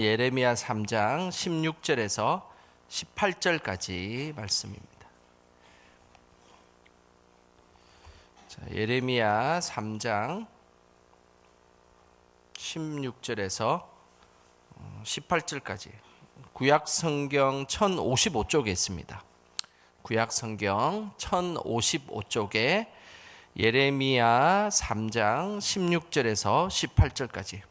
예레미야 3장 16절에서 18절까지 말씀입니다. 자, 예레미야 3장 16절에서 18절까지 구약 성경 1055쪽에 있습니다. 구약 성경 1055쪽에 예레미야 3장 16절에서 18절까지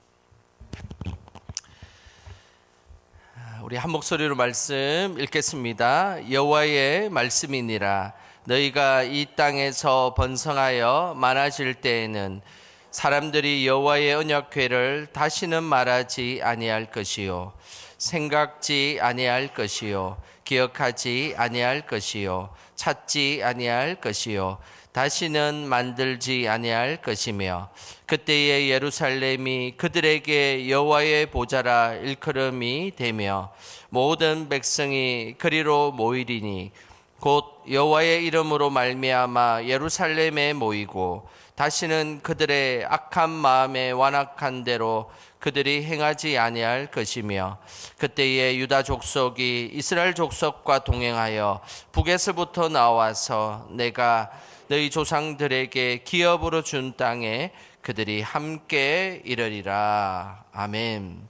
우리 한 목소리로 말씀 읽겠습니다. 여호와의 말씀이니라. 너희가 이 땅에서 번성하여 많아질 때에는 사람들이 여호와의 언약궤를 다시는 말하지 아니할 것이요 생각지 아니할 것이요 기억하지 아니할 것이요 찾지 아니할 것이요 다시는 만들지 아니할 것이며 그때의 예루살렘이 그들에게 여호와의 보좌라 일컬음이 되며 모든 백성이 그리로 모이리니 곧 여호와의 이름으로 말미암아 예루살렘에 모이고 다시는 그들의 악한 마음에 완악한 대로 그들이 행하지 아니할 것이며 그때에 유다 족속이 이스라엘 족속과 동행하여 북에서부터 나와서 내가 너희 조상들에게 기업으로 준 땅에 그들이 함께 이르리라. 아멘.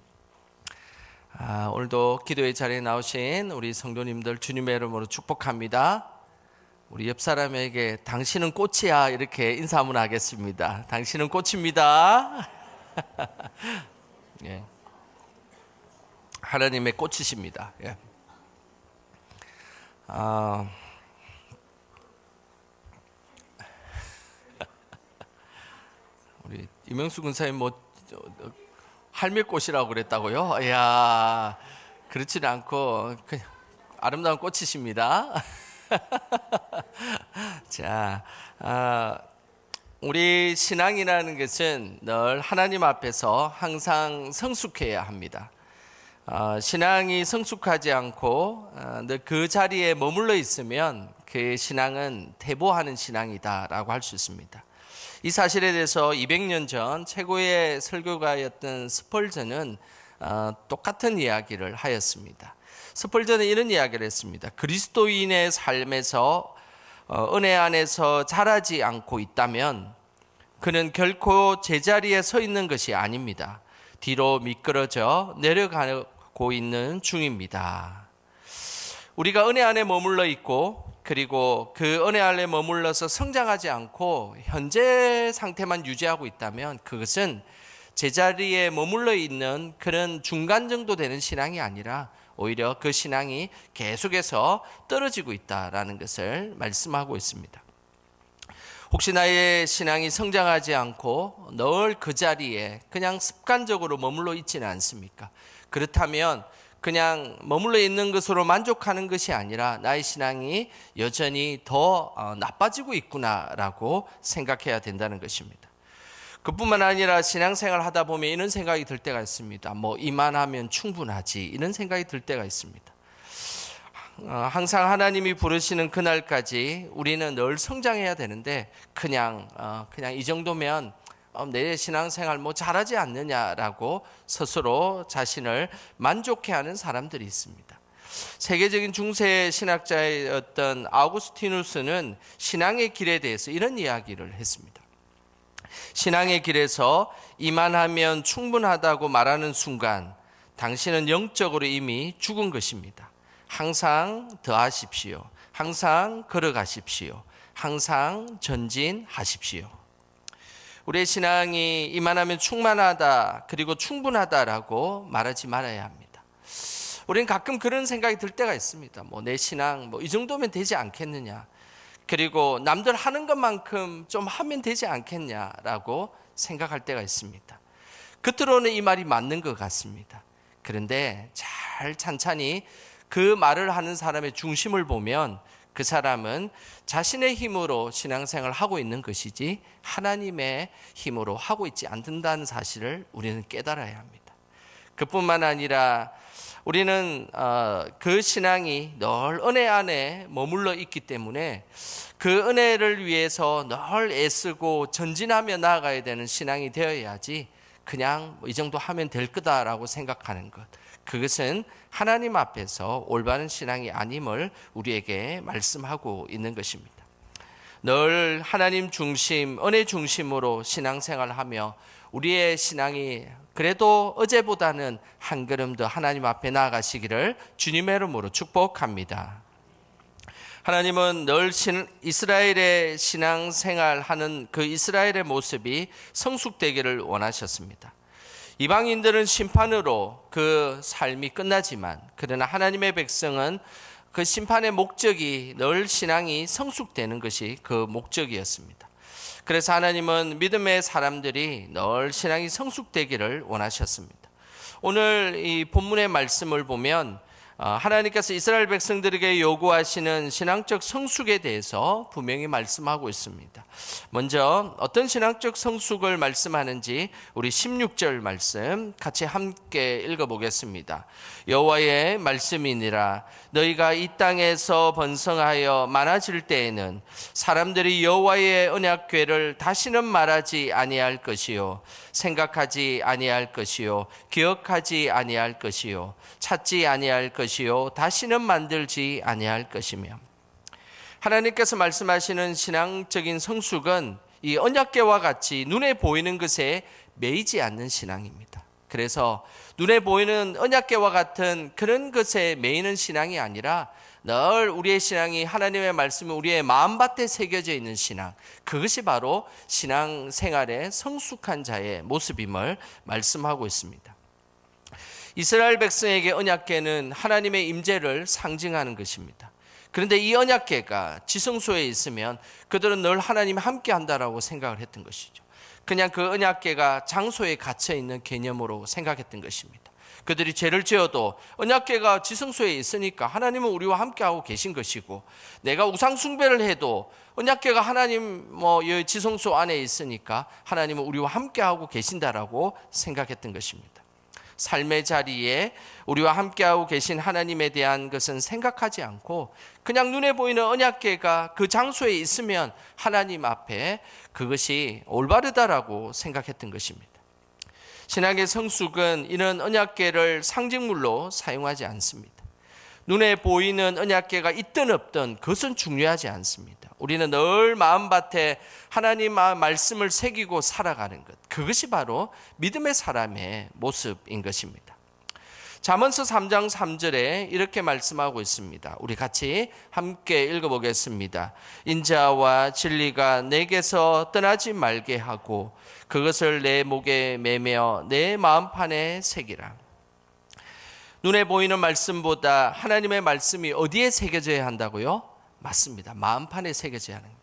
오늘도 기도의 자리에 나오신 우리 성도님들 주님의 이름으로 축복합니다. 우리 옆 사람에게 당신은 꽃이야 이렇게 인사 한번 하겠습니다. 당신은 꽃입니다. 예. 하나님의 꽃이십니다. 예. 우리 이명수 군사님 할매꽃이라고 그랬다고요? 이야, 그렇지는 않고 그냥 아름다운 꽃이십니다. 자, 우리 신앙이라는 것은 늘 하나님 앞에서 항상 성숙해야 합니다. 신앙이 성숙하지 않고 늘 그 자리에 머물러 있으면 그 신앙은 퇴보하는 신앙이다라고 할 수 있습니다. 이 사실에 대해서 200년 전 최고의 설교가였던 스펄전은 똑같은 이야기를 하였습니다. 스펄전은 이런 이야기를 했습니다. 그리스도인의 삶에서 은혜 안에서 자라지 않고 있다면 그는 결코 제자리에 서 있는 것이 아닙니다. 뒤로 미끄러져 내려가고 있는 중입니다. 우리가 은혜 안에 머물러 있고 그리고 그 은혜 안에 머물러서 성장하지 않고 현재 상태만 유지하고 있다면 그것은 제자리에 머물러 있는 그런 중간 정도 되는 신앙이 아니라 오히려 그 신앙이 계속해서 떨어지고 있다라는 것을 말씀하고 있습니다. 혹시 나의 신앙이 성장하지 않고 늘 그 자리에 그냥 습관적으로 머물러 있지는 않습니까? 그렇다면 그냥 머물러 있는 것으로 만족하는 것이 아니라 나의 신앙이 여전히 더 나빠지고 있구나라고 생각해야 된다는 것입니다. 그뿐만 아니라 신앙생활 하다 보면 이런 생각이 들 때가 있습니다. 이만하면 충분하지 이런 생각이 들 때가 있습니다. 항상 하나님이 부르시는 그날까지 우리는 늘 성장해야 되는데 그냥 이 정도면 내 신앙생활 잘하지 않느냐라고 스스로 자신을 만족해하는 사람들이 있습니다. 세계적인 중세 신학자였던 아우구스티누스는 신앙의 길에 대해서 이런 이야기를 했습니다. 신앙의 길에서 이만하면 충분하다고 말하는 순간 당신은 영적으로 이미 죽은 것입니다. 항상 더하십시오. 항상 걸어가십시오. 항상 전진하십시오. 우리의 신앙이 이만하면 충만하다 그리고 충분하다라고 말하지 말아야 합니다. 우리는 가끔 그런 생각이 들 때가 있습니다. 내 신앙 이 정도면 되지 않겠느냐, 그리고 남들 하는 것만큼 좀 하면 되지 않겠냐라고 생각할 때가 있습니다. 겉으로는 이 말이 맞는 것 같습니다. 그런데 잘 찬찬히 그 말을 하는 사람의 중심을 보면 그 사람은 자신의 힘으로 신앙생활을 하고 있는 것이지 하나님의 힘으로 하고 있지 않는다는 사실을 우리는 깨달아야 합니다. 그뿐만 아니라 우리는 그 신앙이 늘 은혜 안에 머물러 있기 때문에 그 은혜를 위해서 늘 애쓰고 전진하며 나아가야 되는 신앙이 되어야지 그냥 이 정도 하면 될 거다라고 생각하는 것, 그것은 하나님 앞에서 올바른 신앙이 아님을 우리에게 말씀하고 있는 것입니다. 늘 하나님 중심, 은혜 중심으로 신앙생활하며 우리의 신앙이 그래도 어제보다는 한 걸음 더 하나님 앞에 나아가시기를 주님의 이름으로 축복합니다. 하나님은 늘 이스라엘의 신앙생활하는 그 이스라엘의 모습이 성숙되기를 원하셨습니다. 이방인들은 심판으로 그 삶이 끝나지만 그러나 하나님의 백성은 그 심판의 목적이 늘 신앙이 성숙되는 것이 그 목적이었습니다. 그래서 하나님은 믿음의 사람들이 늘 신앙이 성숙되기를 원하셨습니다. 오늘 이 본문의 말씀을 보면 하나님께서 이스라엘 백성들에게 요구하시는 신앙적 성숙에 대해서 분명히 말씀하고 있습니다. 먼저 어떤 신앙적 성숙을 말씀하는지 우리 16절 말씀 같이 함께 읽어보겠습니다. 여호와의 말씀이니라. 너희가 이 땅에서 번성하여 많아질 때에는 사람들이 여호와의 언약궤를 다시는 말하지 아니할 것이요 생각하지 아니할 것이요 기억하지 아니할 것이요 찾지 아니할 것이요 다시는 만들지 아니할 것이며. 하나님께서 말씀하시는 신앙적인 성숙은 이 언약궤와 같이 눈에 보이는 것에 매이지 않는 신앙입니다. 그래서 눈에 보이는 언약궤와 같은 그런 것에 매이는 신앙이 아니라 늘 우리의 신앙이 하나님의 말씀이 우리의 마음밭에 새겨져 있는 신앙, 그것이 바로 신앙생활의 성숙한 자의 모습임을 말씀하고 있습니다. 이스라엘 백성에게 언약궤는 하나님의 임재를 상징하는 것입니다. 그런데 이 언약궤가 지성소에 있으면 그들은 늘 하나님이 함께 한다라고 생각을 했던 것이죠. 그냥 그 언약궤가 장소에 갇혀 있는 개념으로 생각했던 것입니다. 그들이 죄를 지어도 언약궤가 지성소에 있으니까 하나님은 우리와 함께하고 계신 것이고, 내가 우상 숭배를 해도 언약궤가 하나님 지성소 안에 있으니까 하나님은 우리와 함께하고 계신다라고 생각했던 것입니다. 삶의 자리에 우리와 함께하고 계신 하나님에 대한 것은 생각하지 않고 그냥 눈에 보이는 언약궤가 그 장소에 있으면 하나님 앞에 그것이 올바르다라고 생각했던 것입니다. 신앙의 성숙은 이런 언약궤를 상징물로 사용하지 않습니다. 눈에 보이는 언약궤가 있든 없든 그것은 중요하지 않습니다. 우리는 늘 마음밭에 하나님 말씀을 새기고 살아가는 것, 그것이 바로 믿음의 사람의 모습인 것입니다. 잠언서 3장 3절에 이렇게 말씀하고 있습니다. 우리 같이 함께 읽어보겠습니다. 인자와 진리가 내게서 떠나지 말게 하고 그것을 내 목에 매며 내 마음판에 새기라. 눈에 보이는 말씀보다 하나님의 말씀이 어디에 새겨져야 한다고요? 맞습니다. 마음판에 새겨져야 합니다.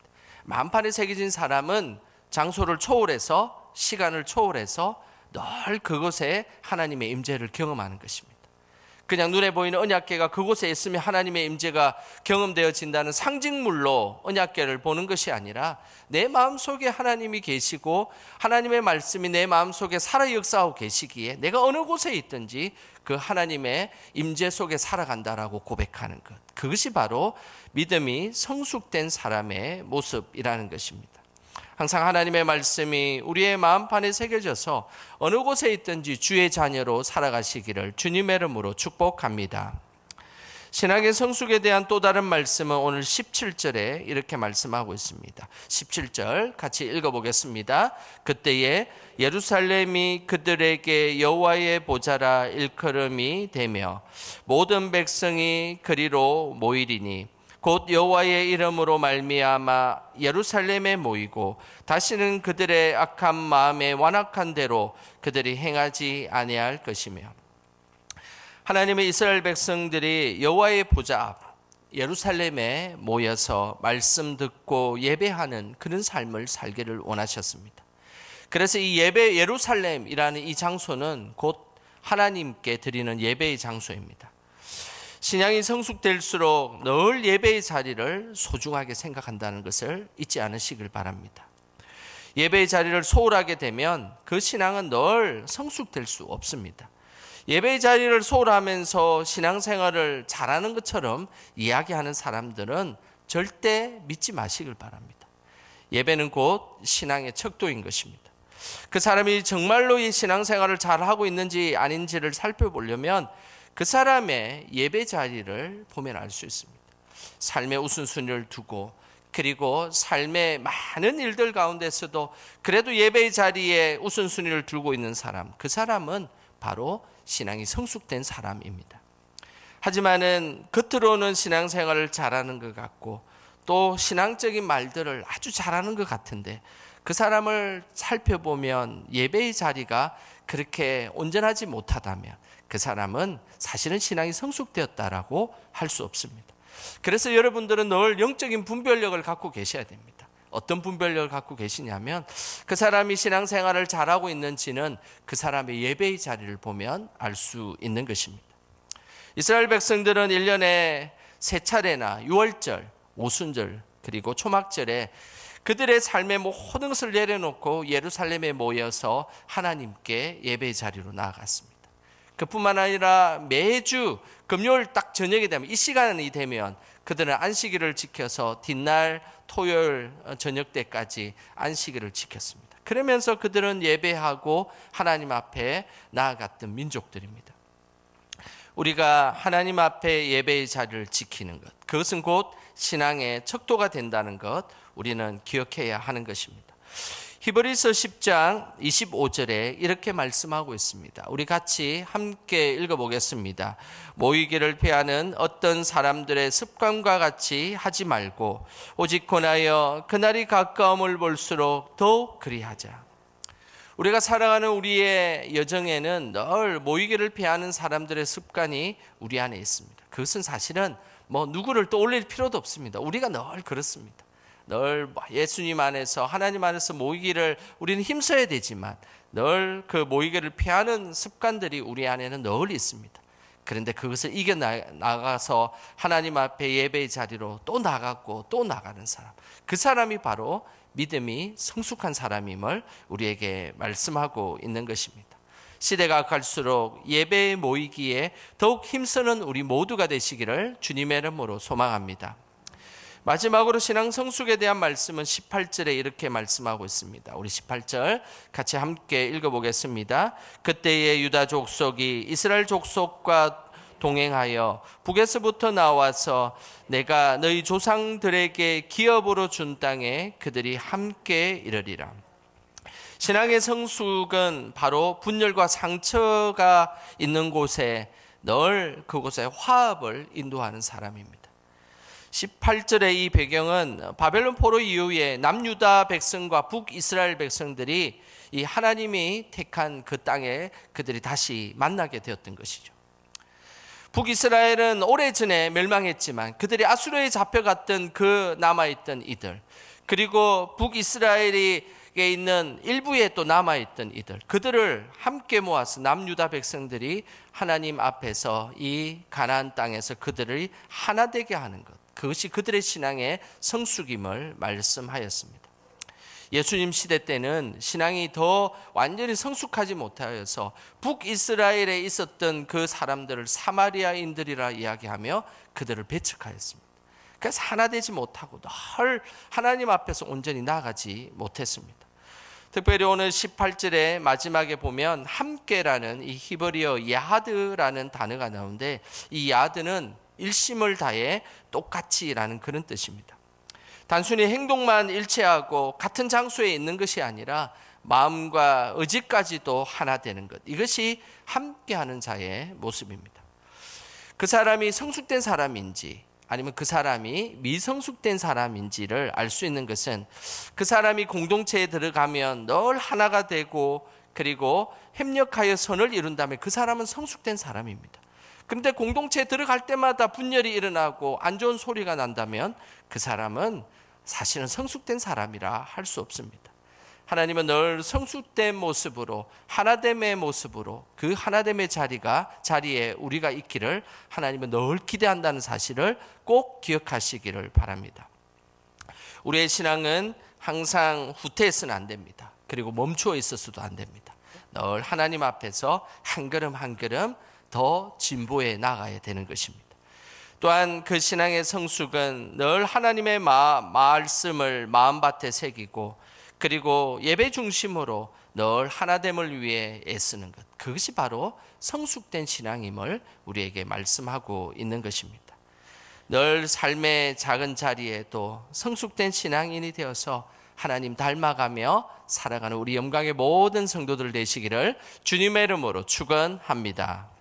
마음판에 새겨진 사람은 장소를 초월해서, 시간을 초월해서 늘 그곳에 하나님의 임재를 경험하는 것입니다. 그냥 눈에 보이는 언약궤가 그곳에 있으면 하나님의 임재가 경험되어진다는 상징물로 언약궤를 보는 것이 아니라 내 마음속에 하나님이 계시고 하나님의 말씀이 내 마음속에 살아 역사하고 계시기에 내가 어느 곳에 있든지 그 하나님의 임재 속에 살아간다라고 고백하는 것, 그것이 바로 믿음이 성숙된 사람의 모습이라는 것입니다. 항상 하나님의 말씀이 우리의 마음판에 새겨져서 어느 곳에 있든지 주의 자녀로 살아가시기를 주님의 이름으로 축복합니다. 신앙의 성숙에 대한 또 다른 말씀은 오늘 17절에 이렇게 말씀하고 있습니다. 17절 같이 읽어보겠습니다. 그때에 예루살렘이 그들에게 여호와의 보좌라 일컬음이 되며 모든 백성이 그리로 모이리니 곧 여호와의 이름으로 말미암아 예루살렘에 모이고 다시는 그들의 악한 마음에 완악한 대로 그들이 행하지 아니할 것이며. 하나님의 이스라엘 백성들이 여호와의 보좌 앞 예루살렘에 모여서 말씀 듣고 예배하는 그런 삶을 살기를 원하셨습니다. 그래서 이 예루살렘이라는 이 장소는 곧 하나님께 드리는 예배의 장소입니다. 신앙이 성숙될수록 늘 예배의 자리를 소중하게 생각한다는 것을 잊지 않으시길 바랍니다. 예배의 자리를 소홀하게 되면 그 신앙은 늘 성숙될 수 없습니다. 예배의 자리를 소홀하면서 신앙생활을 잘하는 것처럼 이야기하는 사람들은 절대 믿지 마시길 바랍니다. 예배는 곧 신앙의 척도인 것입니다. 그 사람이 정말로 이 신앙생활을 잘하고 있는지 아닌지를 살펴보려면 그 사람의 예배 자리를 보면 알 수 있습니다. 삶의 우선순위를 두고 그리고 삶의 많은 일들 가운데서도 그래도 예배의 자리에 우선순위를 두고 있는 사람, 그 사람은 바로 신앙이 성숙된 사람입니다. 하지만은 겉으로는 신앙생활을 잘하는 것 같고 또 신앙적인 말들을 아주 잘하는 것 같은데 그 사람을 살펴보면 예배의 자리가 그렇게 온전하지 못하다면 그 사람은 사실은 신앙이 성숙되었다라고 할 수 없습니다. 그래서 여러분들은 늘 영적인 분별력을 갖고 계셔야 됩니다. 어떤 분별력을 갖고 계시냐면 그 사람이 신앙생활을 잘하고 있는지는 그 사람의 예배의 자리를 보면 알 수 있는 것입니다. 이스라엘 백성들은 1년에 3차례나 유월절, 오순절 그리고 초막절에 그들의 삶의 모든 것을 내려놓고 예루살렘에 모여서 하나님께 예배의 자리로 나아갔습니다. 그뿐만 아니라 매주 금요일 딱 저녁이 되면 이 시간이 되면 그들은 안식일을 지켜서 뒷날 토요일 저녁 때까지 안식일을 지켰습니다. 그러면서 그들은 예배하고 하나님 앞에 나아갔던 민족들입니다. 우리가 하나님 앞에 예배의 자리를 지키는 것, 그것은 곧 신앙의 척도가 된다는 것 우리는 기억해야 하는 것입니다. 히브리서 10장 25절에 이렇게 말씀하고 있습니다. 우리 같이 함께 읽어보겠습니다. 모이기를 피하는 어떤 사람들의 습관과 같이 하지 말고 오직 권하여 그날이 가까움을 볼수록 더욱 그리하자. 우리가 살아가는 우리의 여정에는 늘 모이기를 피하는 사람들의 습관이 우리 안에 있습니다. 그것은 사실은 누구를 떠올릴 필요도 없습니다. 우리가 늘 그렇습니다. 늘 예수님 안에서 하나님 안에서 모이기를 우리는 힘써야 되지만 늘 그 모이기를 피하는 습관들이 우리 안에는 늘 있습니다. 그런데 그것을 이겨나가서 하나님 앞에 예배의 자리로 또 나가고 또 나가는 사람, 그 사람이 바로 믿음이 성숙한 사람임을 우리에게 말씀하고 있는 것입니다. 시대가 갈수록 예배에 모이기에 더욱 힘쓰는 우리 모두가 되시기를 주님의 이름으로 소망합니다. 마지막으로 신앙 성숙에 대한 말씀은 18절에 이렇게 말씀하고 있습니다. 우리 18절 같이 함께 읽어보겠습니다. 그때의 유다 족속이 이스라엘 족속과 동행하여 북에서부터 나와서 내가 너희 조상들에게 기업으로 준 땅에 그들이 함께 이르리라. 신앙의 성숙은 바로 분열과 상처가 있는 곳에 늘 그곳에 화합을 인도하는 사람입니다. 18절의 이 배경은 바벨론 포로 이후에 남유다 백성과 북이스라엘 백성들이 이 하나님이 택한 그 땅에 그들이 다시 만나게 되었던 것이죠. 북이스라엘은 오래전에 멸망했지만 그들이 아수르에 잡혀갔던 그 남아있던 이들, 그리고 북이스라엘에 있는 일부에 또 남아있던 이들, 그들을 함께 모아서 남유다 백성들이 하나님 앞에서 이 가나안 땅에서 그들을 하나 되게 하는 것, 그것이 그들의 신앙의 성숙임을 말씀하였습니다. 예수님 시대 때는 신앙이 더 완전히 성숙하지 못하여서 북이스라엘에 있었던 그 사람들을 사마리아인들이라 이야기하며 그들을 배척하였습니다. 그래서 하나 되지 못하고 늘 하나님 앞에서 온전히 나아가지 못했습니다. 특별히 오늘 18절의 마지막에 보면 함께라는 이 히브리어 야하드라는 단어가 나오는데 이 야하드는 일심을 다해 똑같이라는 그런 뜻입니다. 단순히 행동만 일치하고 같은 장소에 있는 것이 아니라 마음과 의지까지도 하나 되는 것, 이것이 함께하는 자의 모습입니다. 그 사람이 성숙된 사람인지 아니면 그 사람이 미성숙된 사람인지를 알 수 있는 것은 그 사람이 공동체에 들어가면 늘 하나가 되고 그리고 협력하여 선을 이룬다면 그 사람은 성숙된 사람입니다. 그런데 공동체에 들어갈 때마다 분열이 일어나고 안 좋은 소리가 난다면 그 사람은 사실은 성숙된 사람이라 할 수 없습니다. 하나님은 늘 성숙된 모습으로 하나됨의 모습으로 그 하나됨의 자리에 우리가 있기를 하나님은 늘 기대한다는 사실을 꼭 기억하시기를 바랍니다. 우리의 신앙은 항상 후퇴해서는 안 됩니다. 그리고 멈추어 있어서도 안 됩니다. 늘 하나님 앞에서 한 걸음 한 걸음 더 진보해 나가야 되는 것입니다. 또한 그 신앙의 성숙은 늘 하나님의 말씀을 마음밭에 새기고 그리고 예배 중심으로 늘 하나됨을 위해 애쓰는 것, 그것이 바로 성숙된 신앙임을 우리에게 말씀하고 있는 것입니다. 늘 삶의 작은 자리에도 성숙된 신앙인이 되어서 하나님 닮아가며 살아가는 우리 영광의 모든 성도들 되시기를 주님의 이름으로 축원합니다.